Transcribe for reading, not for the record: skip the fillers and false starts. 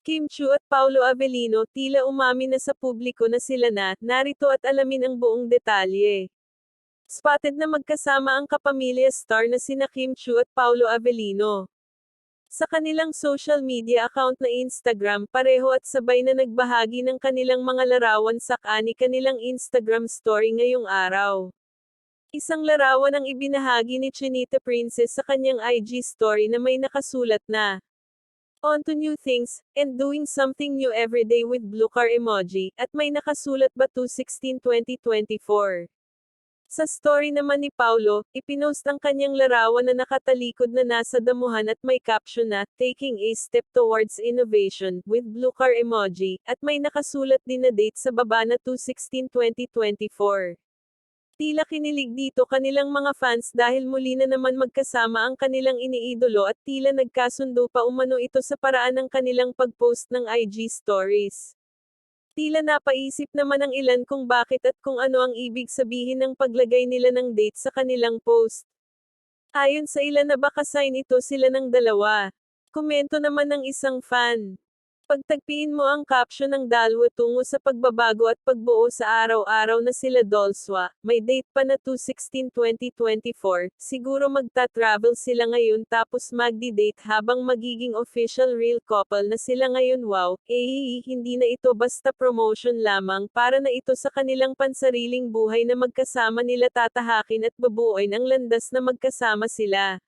Kim Chiu at Paolo Avellino tila umamin na sa publiko na sila na, narito at alamin ang buong detalye. Spotted na magkasama ang kapamilya star na sina Kim Chiu at Paolo Avellino. Sa kanilang social media account na Instagram pareho at sabay na nagbahagi ng kanilang mga larawan sa kanilang Instagram story ngayong araw. Isang larawan ang ibinahagi ni Chinita Princess sa kanyang IG story na may nakasulat na, "On to new things, and doing something new every day with blue car emoji," at may nakasulat ba 2/16/2024. Sa story naman ni Paulo, ipinost ang kanyang larawan na nakatalikod na nasa damuhan at may caption na, "Taking a step towards innovation," with blue car emoji, at may nakasulat din na date sa baba na 2/16/2024. Tila kinilig dito kanilang mga fans dahil muli na naman magkasama ang kanilang iniidolo at tila nagkasundo pa umano ito sa paraan ng kanilang pag-post ng IG stories. Tila napaisip naman ang ilan kung bakit at kung ano ang ibig sabihin ng paglagay nila ng date sa kanilang post. Ayon sa ilan na baka sign ito sila ng dalawa. Komento naman ng isang fan, "Pagtagpiin mo ang caption ng dalawa tungo sa pagbabago at pagbuo sa araw-araw na sila Dolswa, may date pa na 2/16/2024, siguro magta-travel sila ngayon tapos magdi-date habang magiging official real couple na sila ngayon, wow, hindi na ito basta promotion lamang para na ito sa kanilang pansariling buhay na magkasama nila tatahakin at babuoin ang landas na magkasama sila."